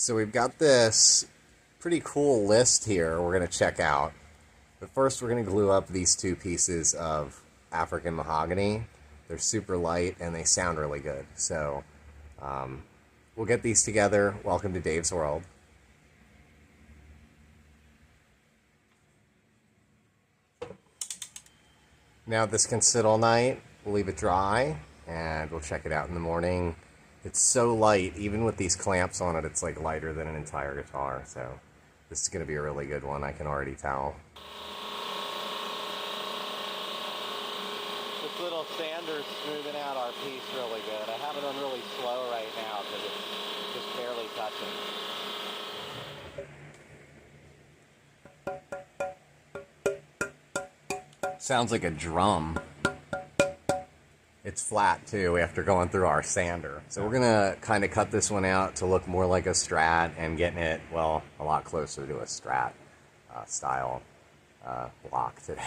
So we've got this pretty cool list here we're going to check out. But first we're going to glue up these two pieces of African mahogany. They're super light and they sound really good. So we'll get these together. Welcome to Dave's World. Now this can sit all night. We'll leave it dry and we'll check it out in the morning. It's so light, even with these clamps on it, it's like lighter than an entire guitar. So this is going to be a really good one, I can already tell. This little sander's smoothing out our piece really good. I have it on really slow right now because it's just barely touching. Sounds like a drum. It's flat too after going through our sander. So we're gonna kind of cut this one out to look more like a strat and getting it, well, a lot closer to a strat style block today.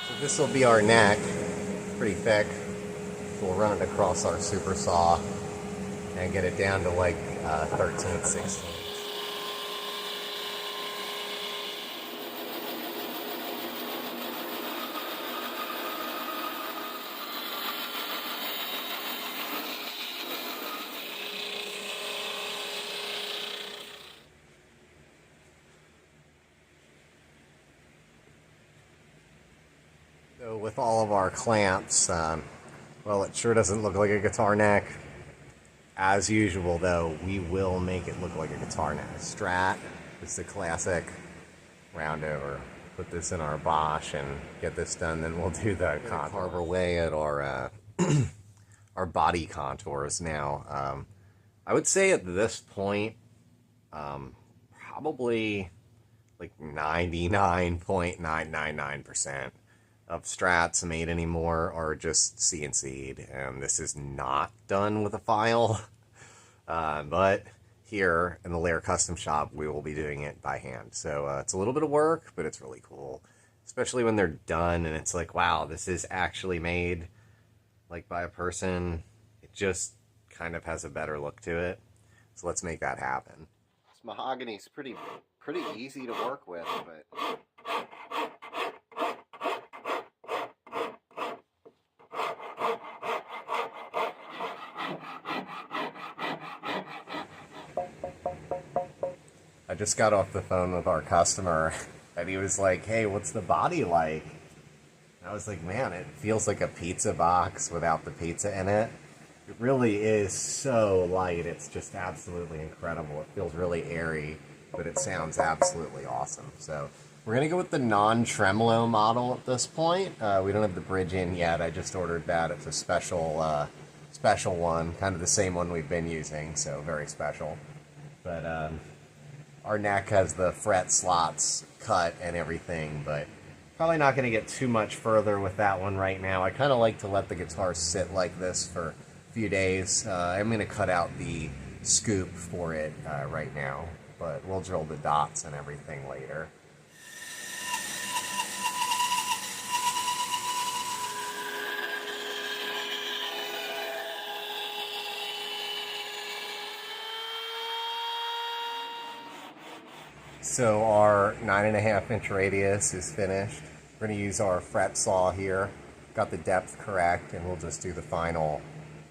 So this will be our neck. Pretty thick. So we'll run it across our super saw and get it down to like 13, 16. So with all of our clamps, well, it sure doesn't look like a guitar neck. As usual, though, we will make it look like a guitar neck. Strat is the classic round over. Put this in our Bosch and get this done, then we'll do the carve away at our our body contours now. I would say at this point, probably like 99.999% of strats made anymore are just CNC'd, and this is not done with a file. But here in the Lair Custom Shop, we will be doing it by hand. So it's a little bit of work, but it's really cool, especially when they're done and it's like, wow, this is actually made like by a person. It just kind of has a better look to it. So let's make that happen. This mahogany's pretty easy to work with, but I just got off the phone with our customer and he was like, hey, what's the body like? And I was like, man, it feels like a pizza box without the pizza in it. It really is so light. It's just absolutely incredible. It feels really airy, but it sounds absolutely awesome. So we're going to go with the non-tremolo model at this point. We don't have the bridge in yet. I just ordered that. It's a special one, kind of the same one we've been using, so very special. But our neck has the fret slots cut and everything, but probably not going to get too much further with that one right now. I kind of like to let the guitar sit like this for a few days. I'm going to cut out the scoop for it right now, but we'll drill the dots and everything later. So our 9.5-inch radius is finished. We're going to use our fret saw here. Got the depth correct, and we'll just do the final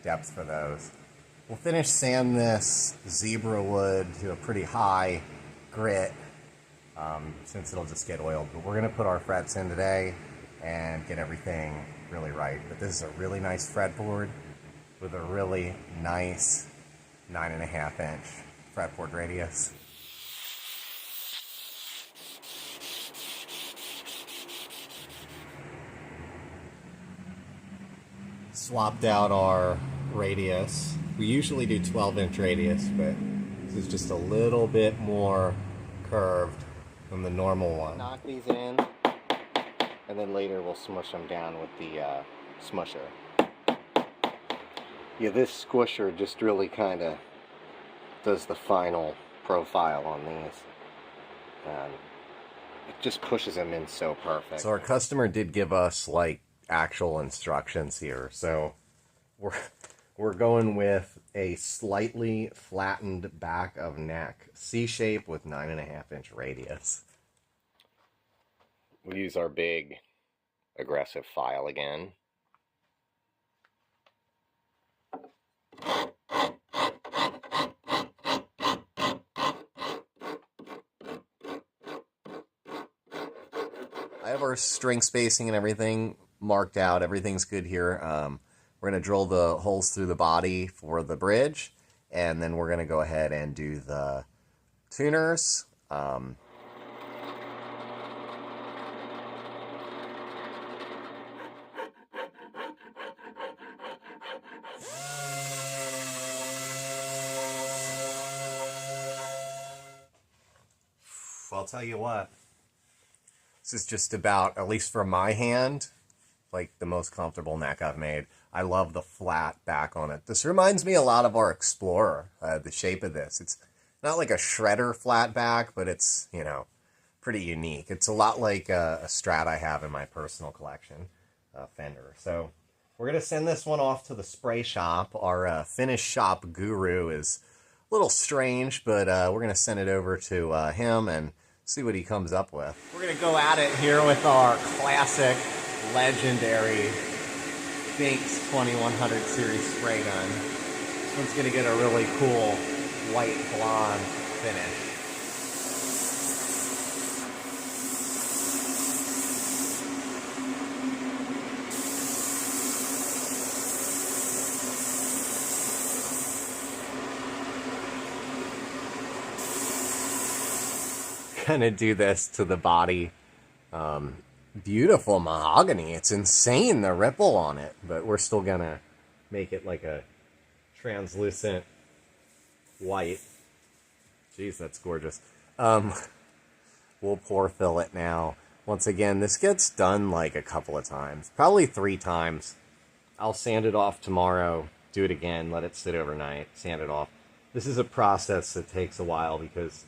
depth for those. We'll finish sand this zebra wood to a pretty high grit since it'll just get oiled. But we're going to put our frets in today and get everything really right. But this is a really nice fretboard with a really nice 9.5-inch fretboard radius. Swapped out our radius. We usually do 12-inch radius, but this is just a little bit more curved than the normal one. Knock these in, and then later we'll smush them down with the smusher. Yeah, this squisher just really kind of does the final profile on these. And it just pushes them in so perfect. So our customer did give us like actual instructions here. So we're going with a slightly flattened back of neck, C shape with 9.5-inch radius. We use our big aggressive file again. I have our string spacing and everything marked out. Everything's good here. We're going to drill the holes through the body for the bridge, and then we're going to go ahead and do the tuners. I'll tell you what. This is just about, at least for my hand, like the most comfortable neck I've made. I love the flat back on it. This reminds me a lot of our Explorer, the shape of this. It's not like a shredder flat back, but it's, you know, pretty unique. It's a lot like a strat I have in my personal collection, Fender. So we're going to send this one off to the spray shop. Our finish shop guru is a little strange, but we're going to send it over to him and see what he comes up with. We're going to go at it here with our classic, legendary Binks 2100 series spray gun. This one's going to get a really cool white blonde finish. Gonna do this to the body. Beautiful mahogany. It's insane, the ripple on it, but we're still gonna make it like a translucent white. Jeez, that's gorgeous. We'll pour fill it now. Once again, this gets done like a couple of times, probably 3 times. I'll sand it off tomorrow, do it again, let it sit overnight, sand it off. This is a process that takes a while because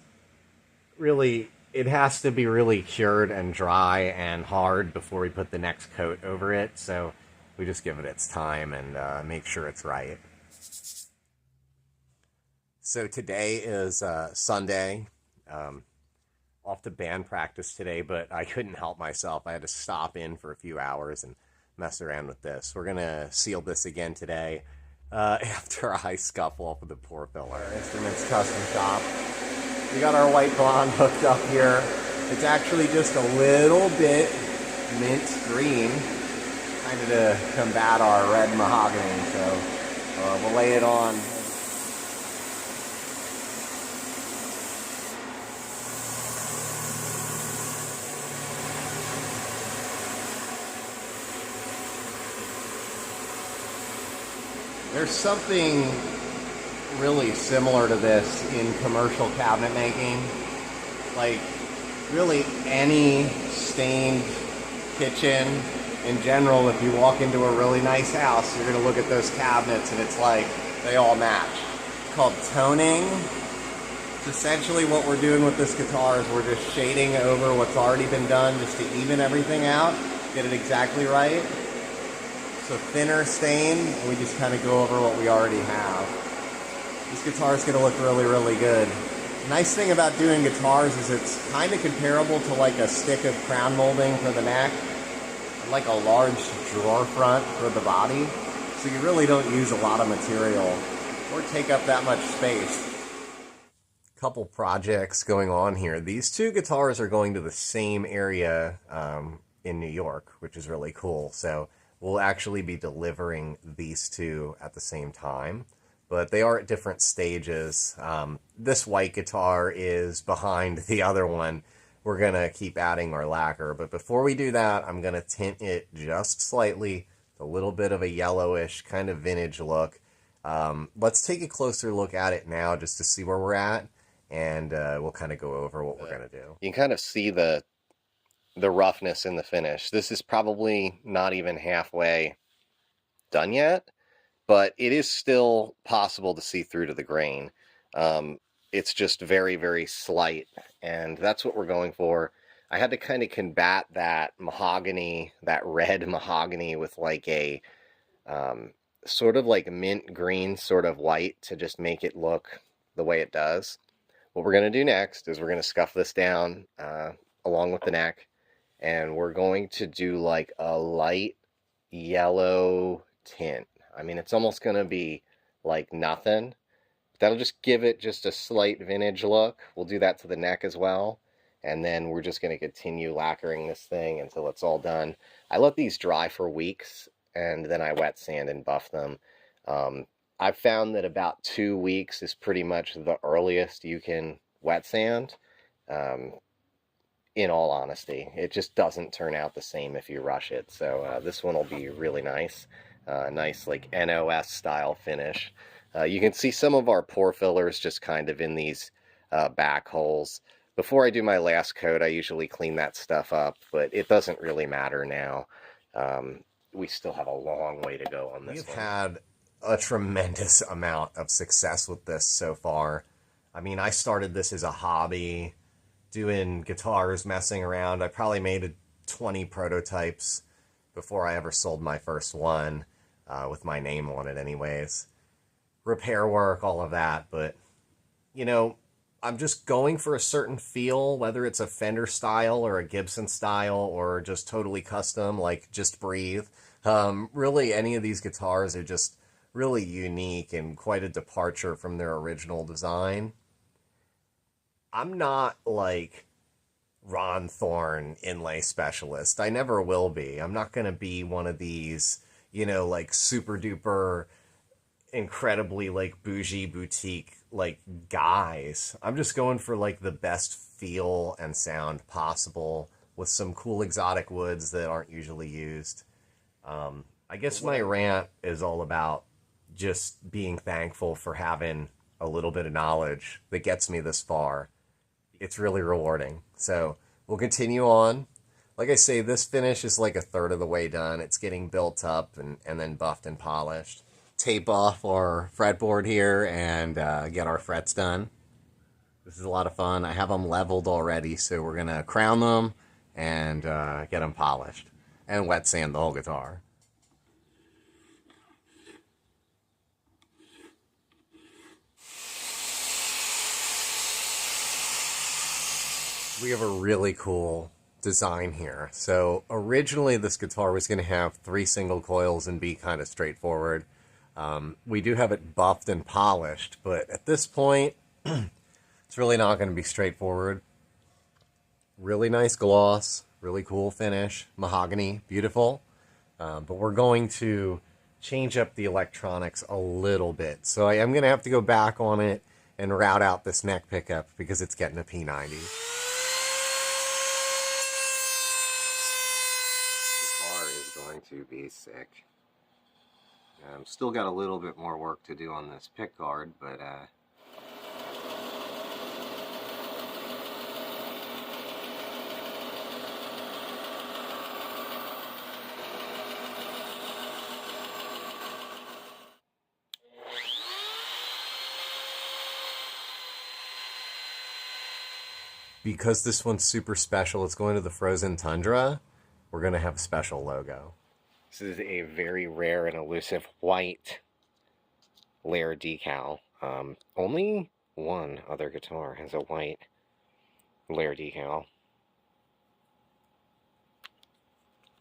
really, it has to be really cured and dry and hard before we put the next coat over it. So we just give it its time and make sure it's right. So today is Sunday. Off to band practice today, but I couldn't help myself. I had to stop in for a few hours and mess around with this. We're going to seal this again today after I scuffle up with the pour filler. Instruments Custom Shop. We got our white blonde hooked up here. It's actually just a little bit mint green, kind of to combat our red mahogany. So we'll lay it on. There's something really similar to this in commercial cabinet making. Like really any stained kitchen in general, if you walk into a really nice house, you're gonna look at those cabinets and it's like they all match. It's called toning. It's essentially what we're doing with this guitar is we're just shading over what's already been done just to even everything out, get it exactly right. So thinner stain, and we just kind of go over what we already have. This guitar is going to look really, really good. The nice thing about doing guitars is it's kind of comparable to like a stick of crown molding for the neck, and like a large drawer front for the body. So you really don't use a lot of material or take up that much space. Couple projects going on here. These two guitars are going to the same area in New York, which is really cool. So we'll actually be delivering these two at the same time, but they are at different stages. This white guitar is behind the other one. We're going to keep adding our lacquer, but before we do that, I'm going to tint it just slightly, a little bit of a yellowish kind of vintage look. Let's take a closer look at it now just to see where we're at, and we'll kind of go over what we're going to do. You can kind of see the roughness in the finish. This is probably not even halfway done yet, but it is still possible to see through to the grain. It's just very, very slight, and that's what we're going for. I had to kind of combat that mahogany, that red mahogany, with like a sort of like mint green sort of white to just make it look the way it does. What we're going to do next is we're going to scuff this down along with the neck, and we're going to do like a light yellow tint. I mean, it's almost going to be like nothing. That'll just give it just a slight vintage look. We'll do that to the neck as well. And then we're just going to continue lacquering this thing until it's all done. I let these dry for weeks, and then I wet sand and buff them. I've found that about 2 weeks is pretty much the earliest you can wet sand. In all honesty, it just doesn't turn out the same if you rush it. So this one will be really nice. Nice like NOS style finish. You can see some of our pore fillers just kind of in these back holes. Before I do my last coat, I usually clean that stuff up, but it doesn't really matter now. We still have a long way to go on this one. We've had a tremendous amount of success with this so far. I mean, I started this as a hobby, doing guitars, messing around. I probably made 20 prototypes before I ever sold my first one, with my name on it anyways. Repair work, all of that, but, you know, I'm just going for a certain feel, whether it's a Fender style or a Gibson style or just totally custom, like Just Breathe. Really, any of these guitars are just really unique and quite a departure from their original design. I'm not like Ron Thorne inlay specialist. I never will be. I'm not going to be one of these, you know, like super duper incredibly like bougie boutique like guys. I'm just going for like the best feel and sound possible with some cool exotic woods that aren't usually used. I guess my rant is all about just being thankful for having a little bit of knowledge that gets me this far. It's really rewarding. So we'll continue on. Like I say, this finish is like a third of the way done. It's getting built up and then buffed and polished. Tape off our fretboard here and get our frets done. This is a lot of fun. I have them leveled already, so we're going to crown them and get them polished and wet sand the whole guitar. We have a really cool design here. So originally this guitar was going to have 3 single coils and be kind of straightforward. We do have it buffed and polished, but at this point, it's really not going to be straightforward. Really nice gloss, really cool finish, mahogany, beautiful. But we're going to change up the electronics a little bit. So I am going to have to go back on it and route out this neck pickup because it's getting a P90. Going to be sick. Still got a little bit more work to do on this pick guard, but because this one's super special, it's going to the Frozen Tundra. We're going to have a special logo. This is a very rare and elusive white layer decal. Only one other guitar has a white layer decal.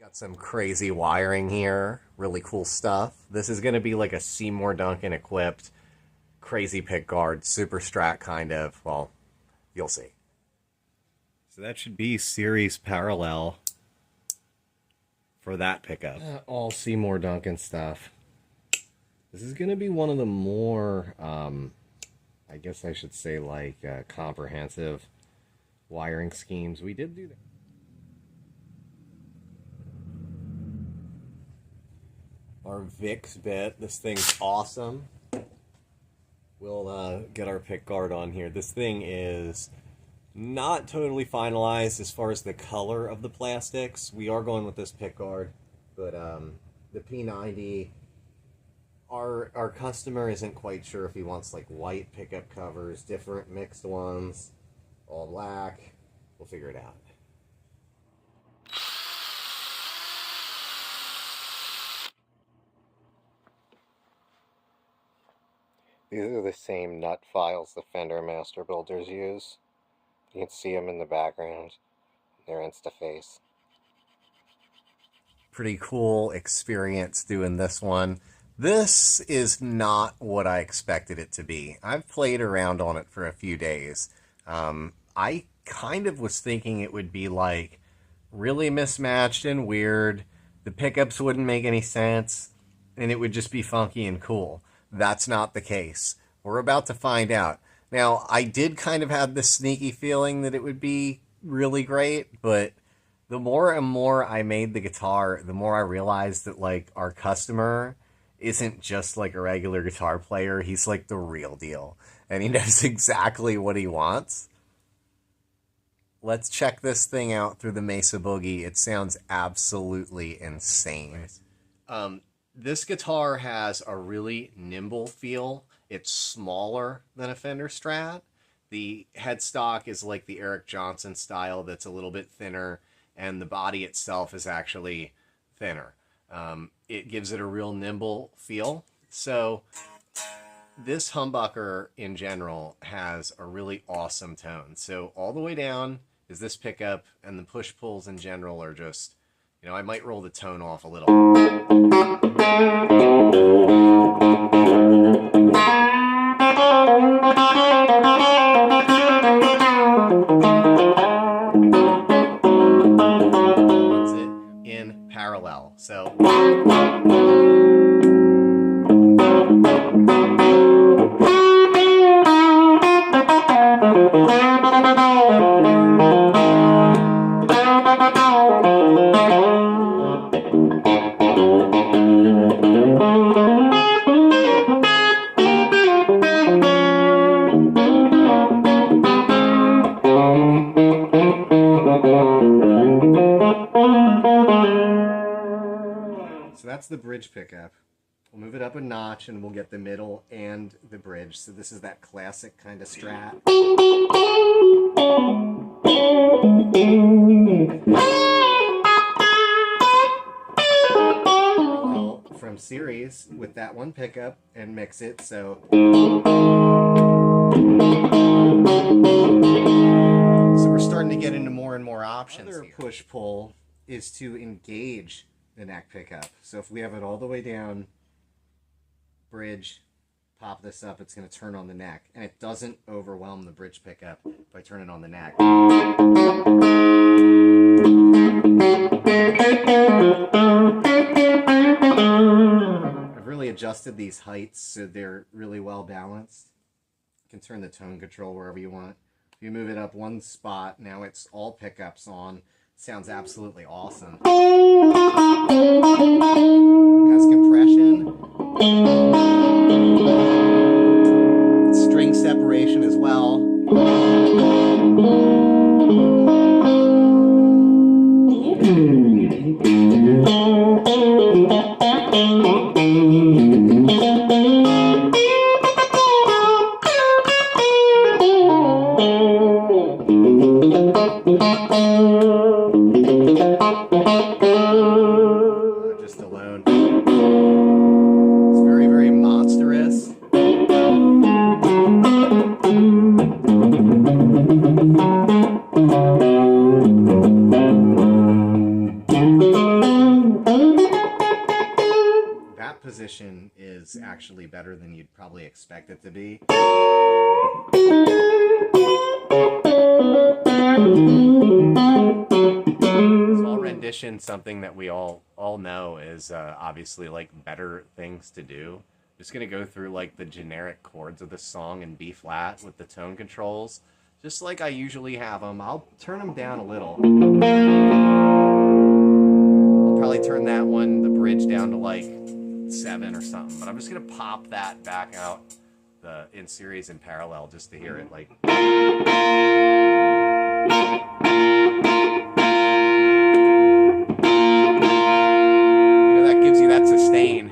Got some crazy wiring here. Really cool stuff. This is going to be like a Seymour Duncan equipped crazy pick guard, super strat kind of. Well, you'll see. So that should be series parallel for that pickup. All Seymour Duncan stuff. This is going to be one of the more, I guess I should say, like, comprehensive wiring schemes. We did do that. Our Vix bit. This thing's awesome. We'll get our pick guard on here. This thing is not totally finalized as far as the color of the plastics. We are going with this pick guard, but the P90 Our customer isn't quite sure if he wants like white pickup covers, different mixed ones, all black. We'll figure it out. These are the same nut files the Fender Master Builders use. You can see them in the background. They're Instaface. Pretty cool experience doing this one. This is not what I expected it to be. I've played around on it for a few days. I kind of was thinking it would be like really mismatched and weird. The pickups wouldn't make any sense, and it would just be funky and cool. That's not the case. We're about to find out. Now, I did kind of have this sneaky feeling that it would be really great, but the more and more I made the guitar, the more I realized that, like, our customer isn't just like a regular guitar player. He's like the real deal, and he knows exactly what he wants. Let's check this thing out through the Mesa Boogie. It sounds absolutely insane. This guitar has a really nimble feel. It's smaller than a Fender Strat. The headstock is like the Eric Johnson style that's a little bit thinner, and the body itself is actually thinner. It gives it a real nimble feel. So this humbucker in general has a really awesome tone. So all the way down is this pickup, and the push-pulls in general are just, you know, I might roll the tone off a little. Runs it in parallel. So that's the bridge pickup. We'll move it up a notch and we'll get the middle and the bridge. So this is that classic kind of Strat. Well, from series with that one pickup and mix it, so we're starting to get into more and more options. Another push-pull is to engage the neck pickup. So if we have it all the way down, bridge, pop this up, it's going to turn on the neck, and it doesn't overwhelm the bridge pickup if I turn it on the neck. I've really adjusted these heights so they're really well balanced. You can turn the tone control wherever you want. If you move it up one spot, now it's all pickups on. Sounds absolutely awesome. Has compression. String separation as well. Just alone. It's very, very monstrous. That position is actually better than you'd probably expect it to be. Small rendition, something that we all know is obviously like better things to do. Just gonna go through like the generic chords of the song in B flat with the tone controls, just like I usually have them. I'll turn them down a little. I'll probably turn that one, the bridge, down to like 7 or something. But I'm just gonna pop that back out in series and parallel just to hear it like. That gives you that sustain.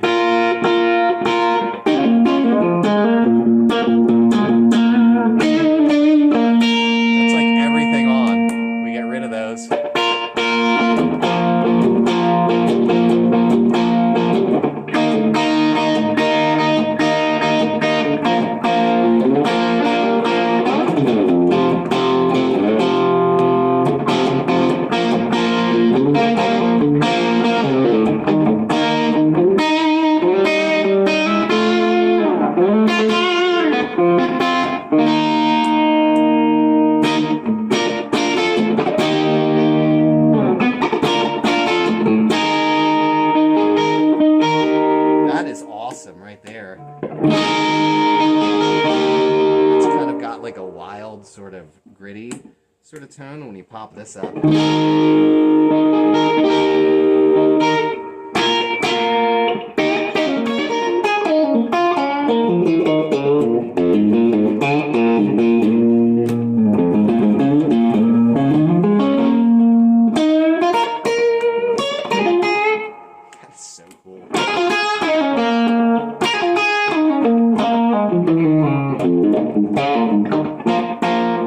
sort of gritty sort of tone when you pop this up. That's so cool.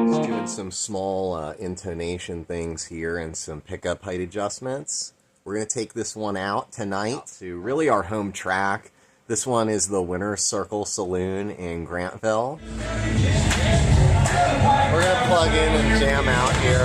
Just doing some small intonation things here and some pickup height adjustments. We're going to take this one out tonight to really our home track. This one is the Winner's Circle Saloon in Grantville. We're going to plug in and jam out here.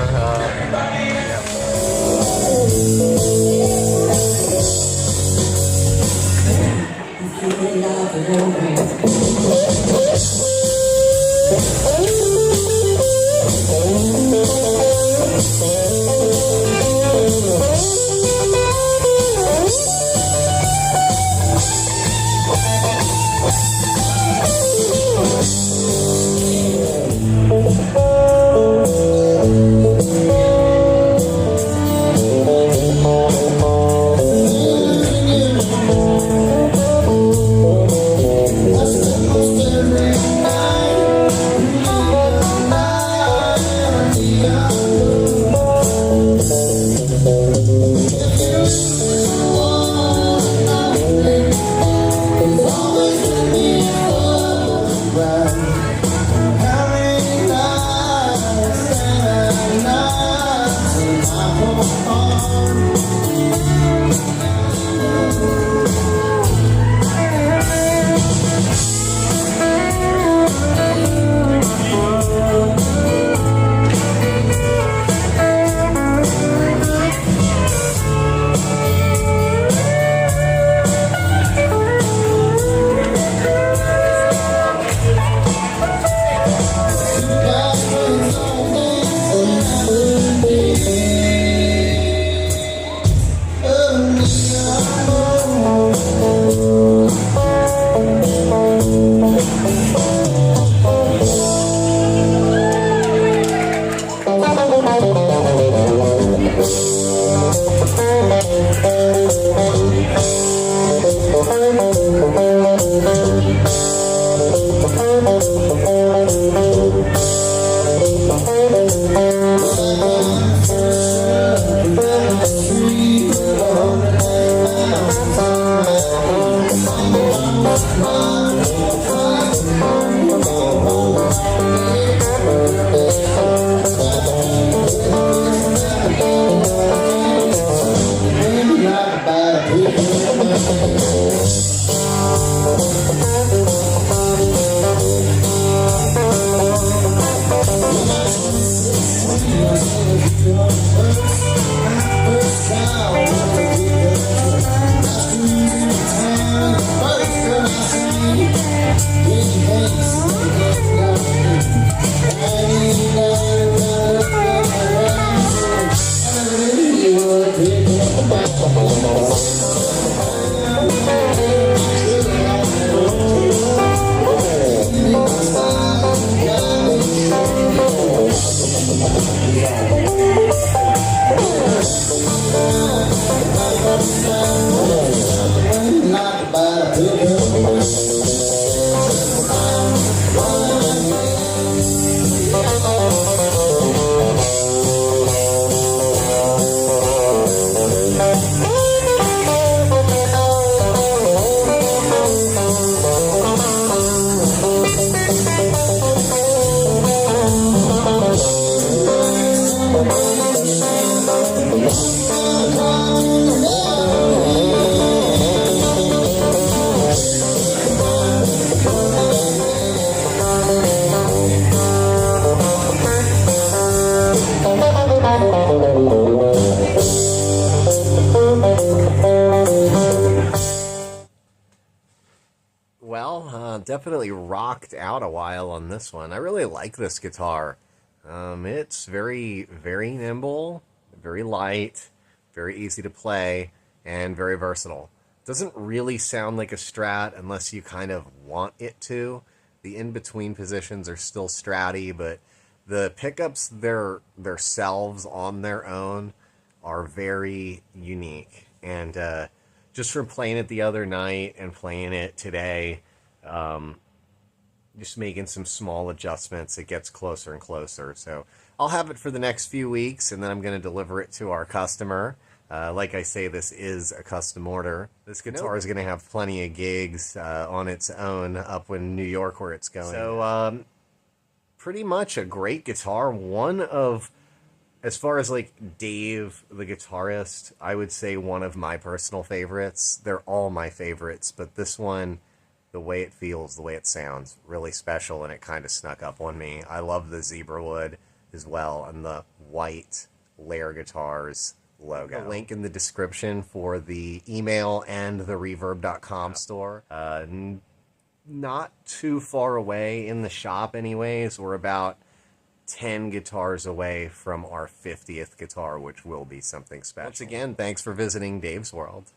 Definitely rocked out a while on this one. I really like this guitar. It's very, very nimble, very light, very easy to play, and very versatile. Doesn't really sound like a Strat unless you kind of want it to. The in-between positions are still Stratty, but The pickups themselves on their own are very unique. And just from playing it the other night and playing it today, just making some small adjustments, it gets closer and closer. So I'll have it for the next few weeks, and then I'm going to deliver it to our customer. Like I say, this is a custom order. This guitar is going to have plenty of gigs on its own up in New York where it's going. So pretty much a great guitar. One of, as far as like Dave, the guitarist, I would say one of my personal favorites. They're all my favorites, but this one, the way it feels, the way it sounds, really special, and it kind of snuck up on me. I love the zebra wood as well, and the white Lair Guitars logo. A link in the description for the email and the reverb.com store. Not too far away in the shop anyways. We're about 10 guitars away from our 50th guitar, which will be something special. Once again, thanks for visiting Dave's World.